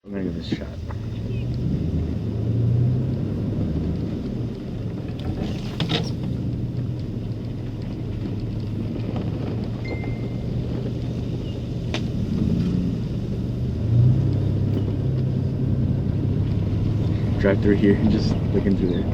I'm gonna give this a shot. Drive through here and just looking through there.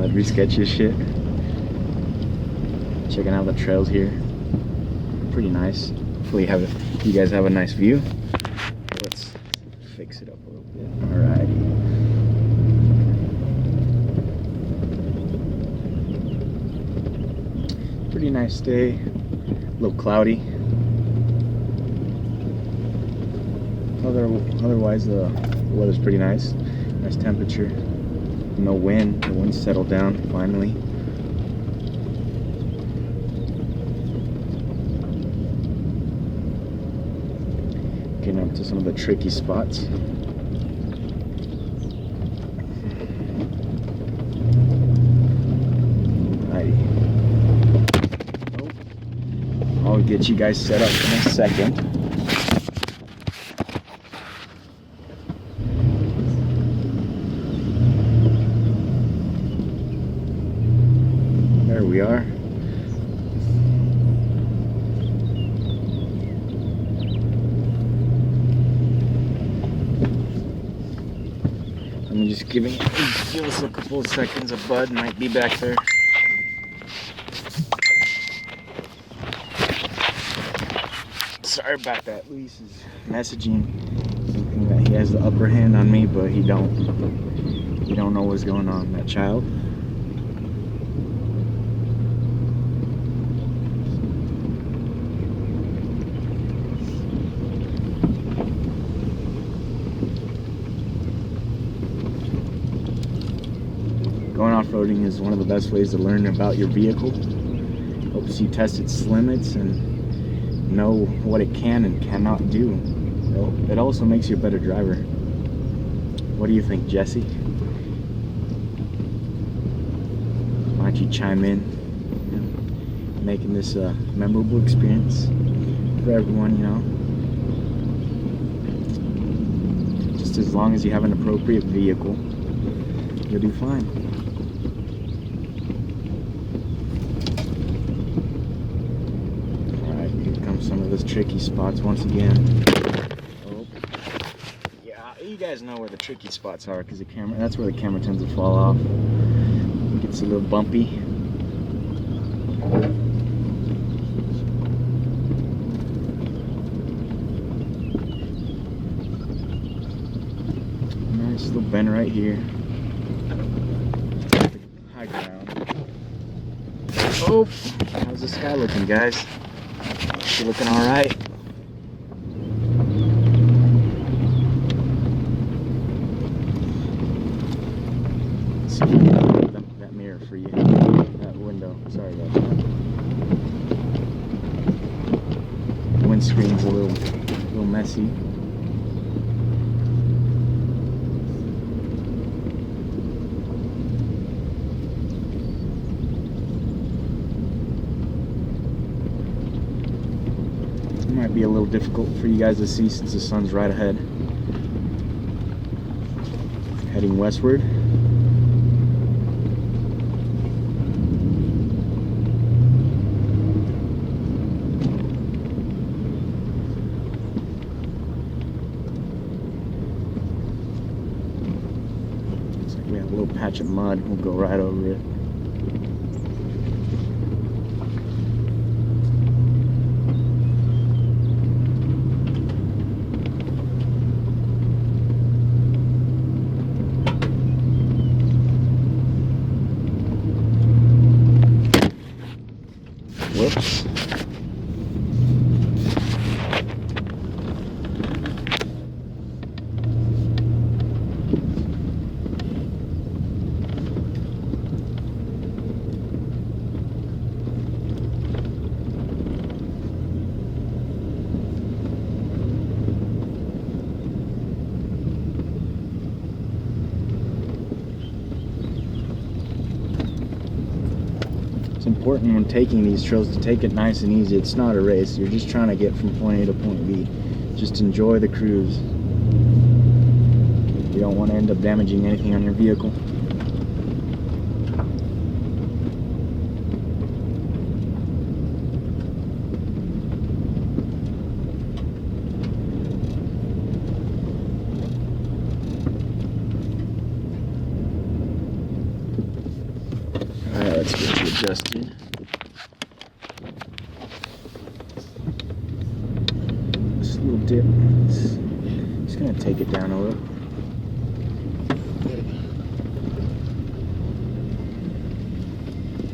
Every sketchy shit. Checking out the trails here. Pretty nice. Hopefully you guys have a nice view. Let's fix it up a little bit. Alrighty. Pretty nice day. A little cloudy. Otherwise the weather's pretty nice. Nice temperature. No wind. The wind settled down finally. Getting up to some of the tricky spots. Alrighty. I'll get you guys set up in a second. There we are. I'm just give us a couple of seconds. A bud might be back there. Sorry about that. Luis is messaging, thinking that he has the upper hand on me, but he don't know what's going on. That child. Going off-roading is one of the best ways to learn about your vehicle. Helps you test its limits and know what it can and cannot do. It also makes you a better driver. What do you think, Jesse? Why don't you chime in, making this a memorable experience for everyone, you know? Just as long as you have an appropriate vehicle, you'll do fine. Some of those tricky spots once again. Oh. Yeah, you guys know where the tricky spots are because that's where the camera tends to fall off. It gets a little bumpy. Nice little bend right here. High ground. Oh, how's the sky looking, guys? Looking all right. Let's see if I can open that mirror for you. That window. Sorry about that. The windscreen's a little messy. Might be a little difficult for you guys to see since the sun's right ahead. Heading westward. Looks like we have a little patch of mud. We'll go right over it. Whoops. It's important when taking these trails to take it nice and easy. It's not a race. You're just trying to get from point A to point B. Just enjoy the cruise. You don't want to end up damaging anything on your vehicle. Alright, let's get you adjusted. This little dip, it's going to take it down a little.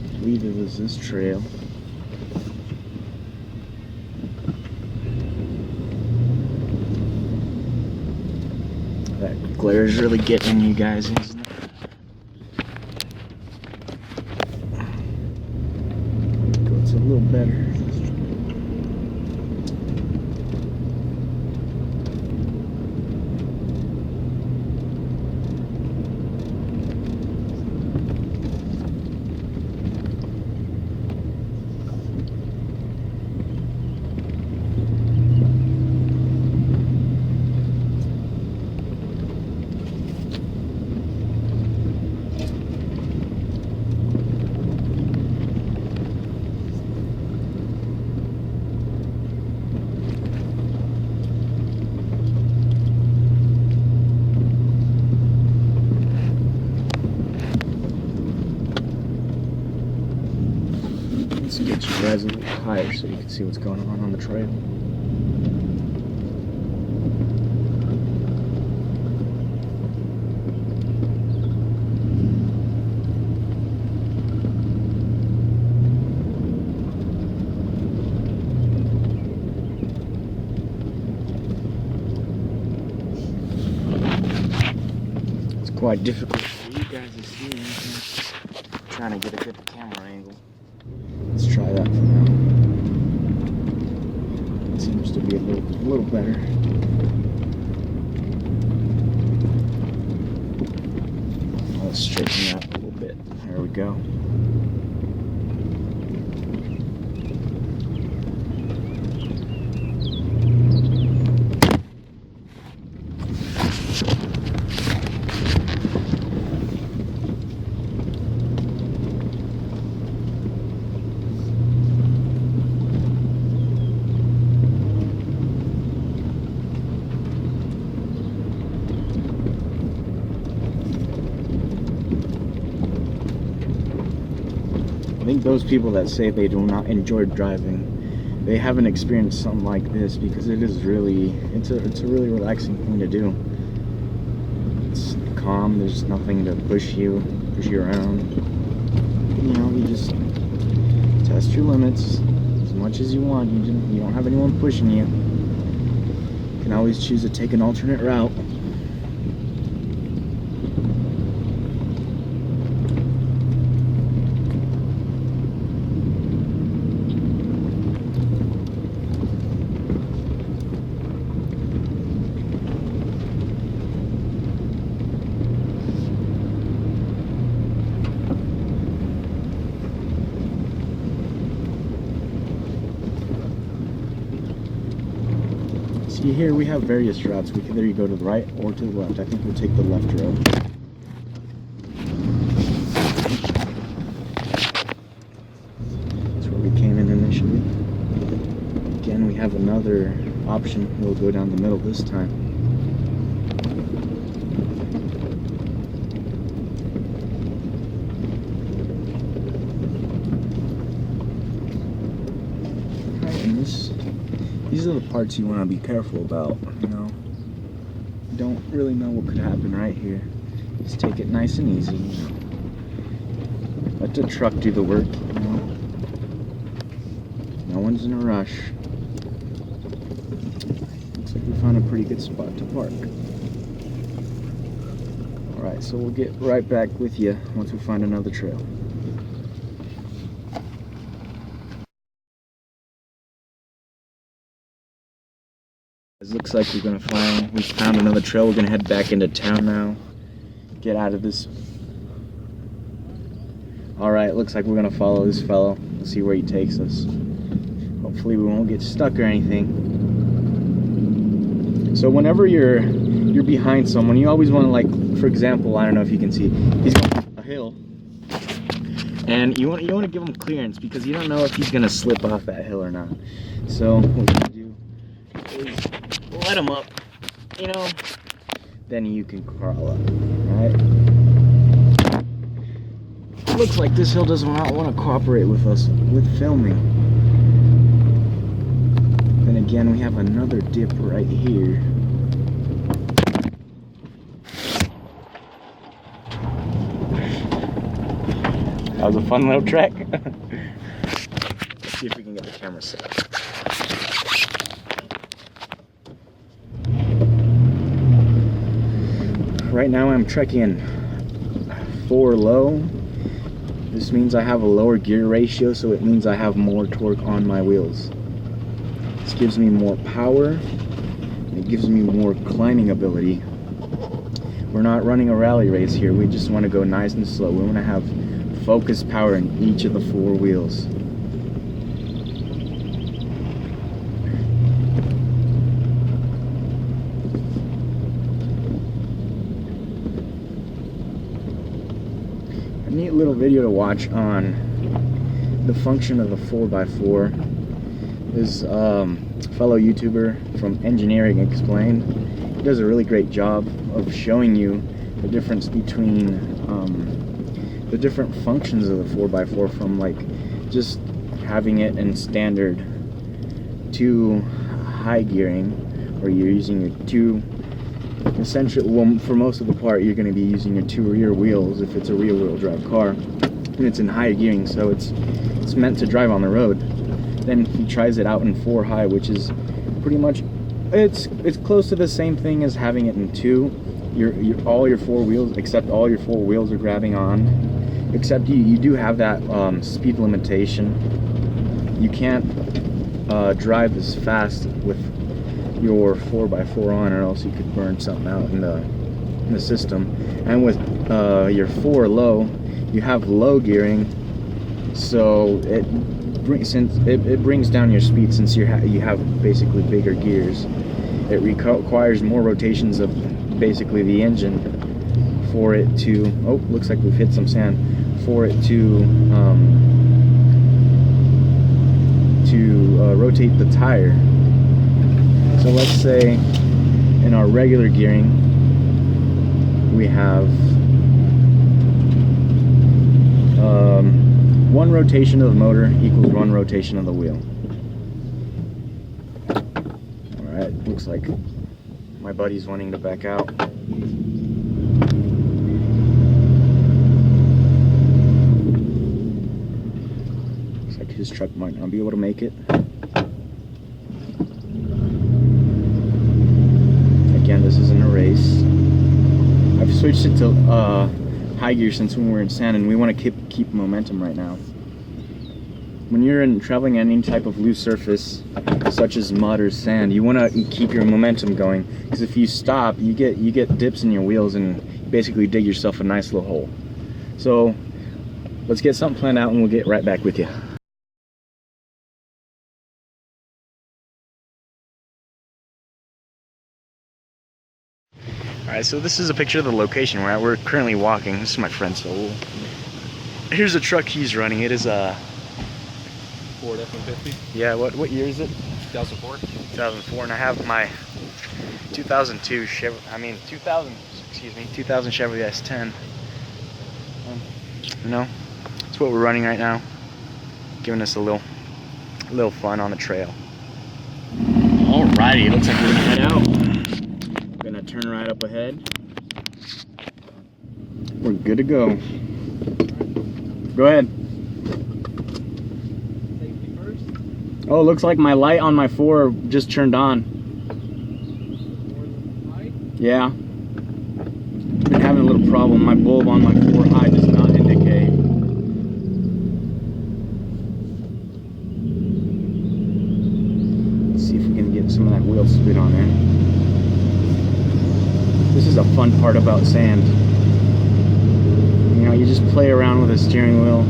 I believe it was this trail. That glare is really getting you guys, isn't it? It's a little better. Let's get you guys a little higher so you can see what's going on the trail. It's quite difficult for you guys to see anything. I'm trying to get a good camera angle. Let's try that for now. It seems to be a little better. Let's straighten it out a little bit. There we go. I think those people that say they do not enjoy driving, they haven't experienced something like this, because it is really, it's a really relaxing thing to do. It's calm. There's nothing to push you around. You know, you just test your limits as much as you want. You don't have anyone pushing you. You can always choose to take an alternate route. See, here we have various routes. We can either go to the right or to the left. I think we'll take the left road. That's where we came in initially. Again, we have another option. We'll go down the middle this time. Alright, and these are the parts you want to be careful about, you know. You don't really know what could happen right here. Just take it nice and easy, you know. Let the truck do the work, you know. No one's in a rush. Looks like we found a pretty good spot to park. Alright, so we'll get right back with you once we find another trail. It looks like we found another trail. We're gonna head back into town now. Get out of this. Alright, looks like we're gonna follow this fellow. We'll see where he takes us. Hopefully we won't get stuck or anything. So whenever you're you're behind someone, you always want to, like, for example, I don't know if you can see, he's going a hill, and you want to give him clearance because you don't know if he's going to slip off that hill or not. So what you do is let him up, you know, then you can crawl up. Alright? Looks like this hill does not want to cooperate with us with filming. Then again, we have another dip right here. That was a fun little trek. Let's see if we can get the camera set. Right now I'm trekking 4 low. This means I have a lower gear ratio, so it means I have more torque on my wheels. This gives me more power, and it gives me more climbing ability. We're not running a rally race here, we just want to go nice and slow. We want to have focused power in each of the 4 wheels. A neat little video to watch on the function of the 4x4 is a fellow YouTuber from Engineering Explained. He does a really great job of showing you the difference between the different functions of the 4x4, from like just having it in standard to high gearing, where you're using your 2, essentially, well, for most of the part you're going to be using your 2 rear wheels if it's a rear wheel drive car, and it's in high gearing, so it's meant to drive on the road. Then he tries it out in 4 high, which is pretty much, it's close to the same thing as having it in 2. All your 4 wheels, except all your 4 wheels are grabbing on, except you do have that speed limitation. You can't drive as fast with your 4x4 on, or else you could burn something out in the system. And with your 4 low, you have low gearing, so it brings down your speed, since you have basically bigger gears. It requires more rotations of basically the engine for it to, oh, looks like we've hit some sand, for it to rotate the tire. So let's say in our regular gearing we have 1 rotation of the motor equals 1 rotation of the wheel. Alright, looks like my buddy's wanting to back out. Looks like his truck might not be able to make it. Again, this isn't a race. I've switched it to high gear since when we were in sand, and we want to keep momentum right now. When you're traveling any type of loose surface, such as mud or sand, you want to keep your momentum going, because if you stop, you get dips in your wheels and basically dig yourself a nice little hole. So let's get something planned out, and we'll get right back with you. Alright, so this is a picture of the location we're at. We're currently walking. This is my friend Soul. Here's a truck he's running. It is a Ford F-150. Yeah, what year is it? 2004. 2004, and I have my 2000 Chevy S10. You know, that's what we're running right now. Giving us a little fun on the trail. Alrighty, looks like we're gonna head out. We're gonna turn right up ahead. We're good to go. Go ahead. Oh, looks like my light on my 4 just turned on. Yeah. Been having a little problem. My bulb on my 4 high does not indicate. Let's see if we can get some of that wheel spin on there. This is a fun part about sand. You know, you just play around with a steering wheel.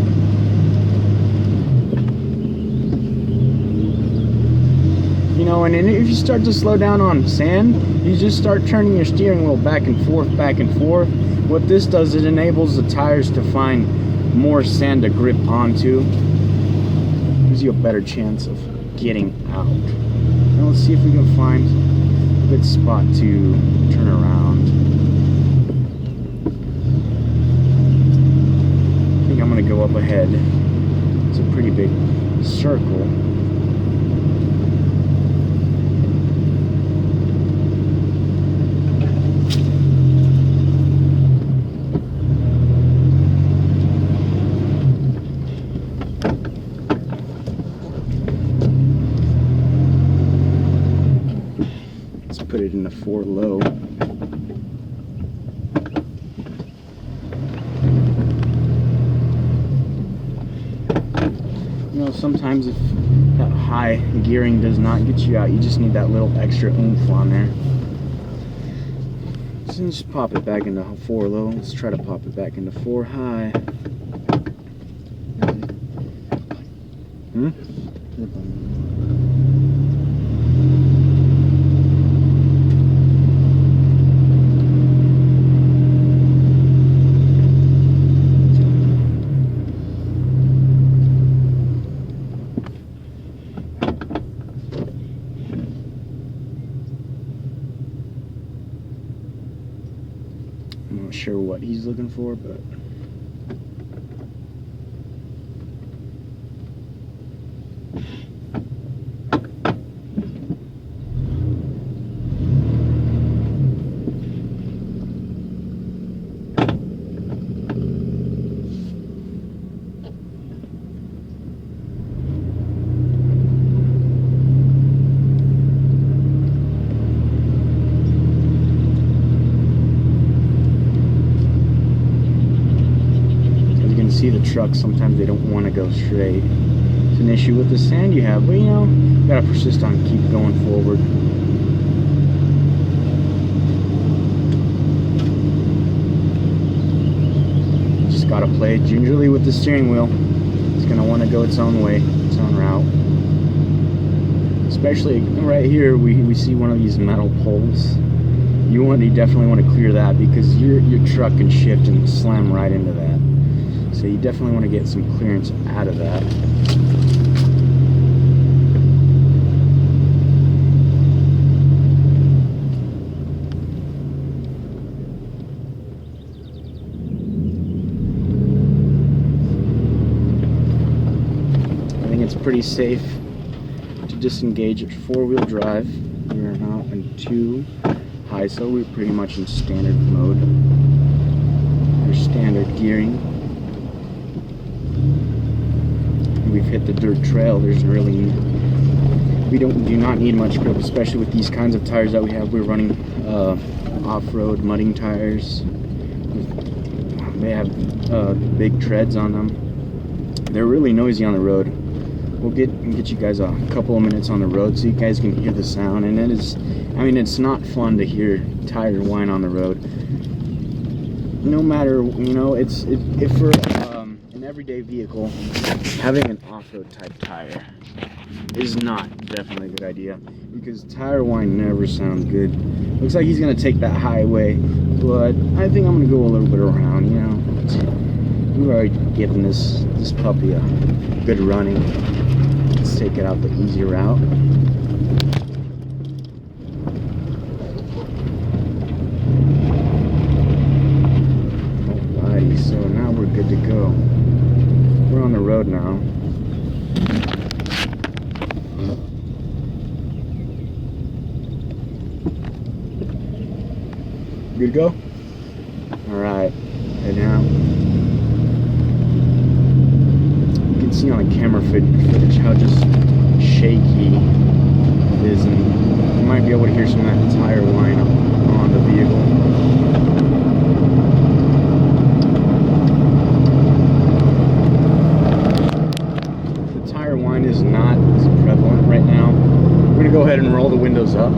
You know, and if you start to slow down on sand, you just start turning your steering wheel back and forth, back and forth. What this does, it enables the tires to find more sand to grip onto. Gives you a better chance of getting out. Now let's see if we can find a good spot to turn around. I think I'm gonna go up ahead. It's a pretty big circle. Put it in a 4 low. You know, sometimes if that high gearing does not get you out, you just need that little extra oomph on there. So just pop it back into 4 low. Let's try to pop it back into 4 high. I'm not sure what he's looking for, but see the trucks, sometimes they don't want to go straight. It's an issue with the sand you have, but you know, you gotta persist on keep going forward. Just gotta play it gingerly with the steering wheel. It's gonna want to go its own way, its own route. Especially right here, we see one of these metal poles. You definitely want to clear that because your truck can shift and slam right into that. So you definitely want to get some clearance out of that. I think it's pretty safe to disengage at 4-wheel drive. We're not in 2 high, so we're pretty much in standard mode. Or standard gearing. We've hit the dirt trail. There's really, we do not need much grip, especially with these kinds of tires that we have. We're running off-road mudding tires. They have big treads on them. They're really noisy on the road. We'll get you guys a couple of minutes on the road so you guys can hear the sound. And it is, I mean, it's not fun to hear tire whine on the road. No matter, you know, if for an everyday vehicle, having an off-road type tire is not definitely a good idea because tire whine never sounds good. Looks like he's gonna take that highway, but I think I'm gonna go a little bit around. You know, we've already given this puppy a good running. Let's take it out the easy route. Alrighty, so now we're good to go. We're on the road now. Good to go? Alright, head out. You can see on the camera footage how just shaky it is, and you might be able to hear some of that tire whine on the vehicle. Is not as prevalent right now. We're going to go ahead and roll the windows up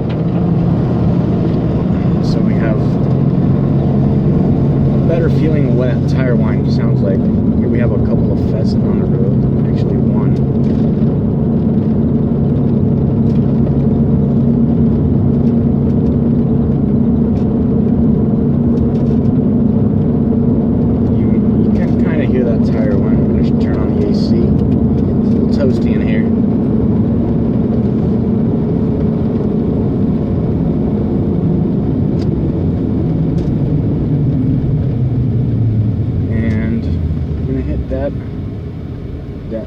so we have a better feeling of what that tire whine sounds like. Here we have a couple of pheasant on the road, actually one.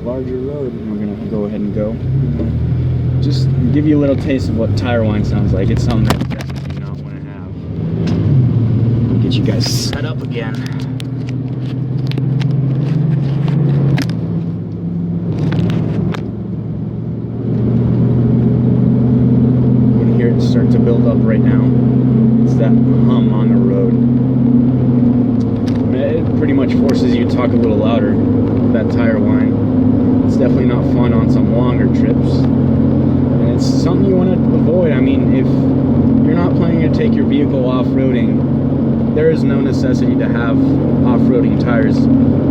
larger road, and we're gonna go ahead and go. Just give you a little taste of what tire wine sounds like. It's something that you definitely do not want to have. I'll get you guys set up again. You can hear it start to build up right now. It's that hum on the road. It pretty much forces you to talk a little louder with that tire whine. It's definitely not fun on some longer trips. And it's something you want to avoid. I mean, if you're not planning to take your vehicle off-roading, there is no necessity to have off-roading tires,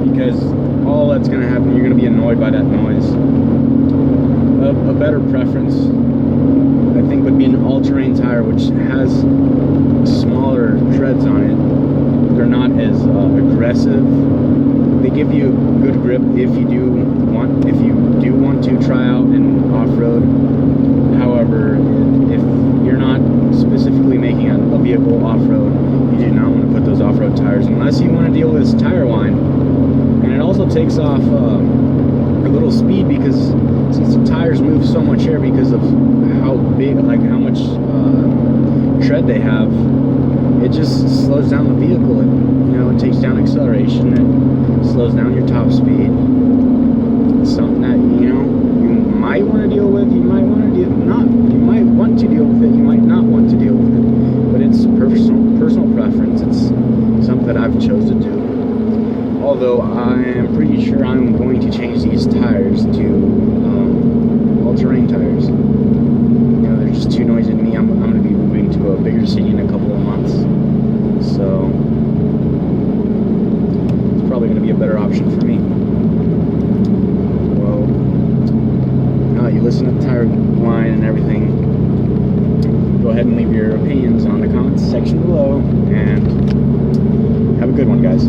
because all that's going to happen, you're going to be annoyed by that noise. A better preference, I think, would be an all-terrain tire, which has smaller treads on it. They're not as aggressive. They give you good grip if you do want to try out and off-road. However, if you're not specifically making a vehicle off-road, you do not want to put those off-road tires unless you want to deal with this tire whine. And it also takes off a little speed, because since the tires move so much air because of how big, like how much tread they have, it just slows down the vehicle. It takes down acceleration. It slows down your top speed. It's something that you might want to deal with. You might want to deal not. You might want to deal with it. You might not want to deal with it. But it's personal preference. It's something that I've chose to do. Although I am pretty sure I'm going to change these tires to all-terrain tires. They're just too noisy to me. I'm going to be moving to a bigger city in a couple of months, so it's probably going to be a better option for me. Well, you listen to the tire whine and everything. Go ahead and leave your opinions on the comments section below, and have a good one, guys.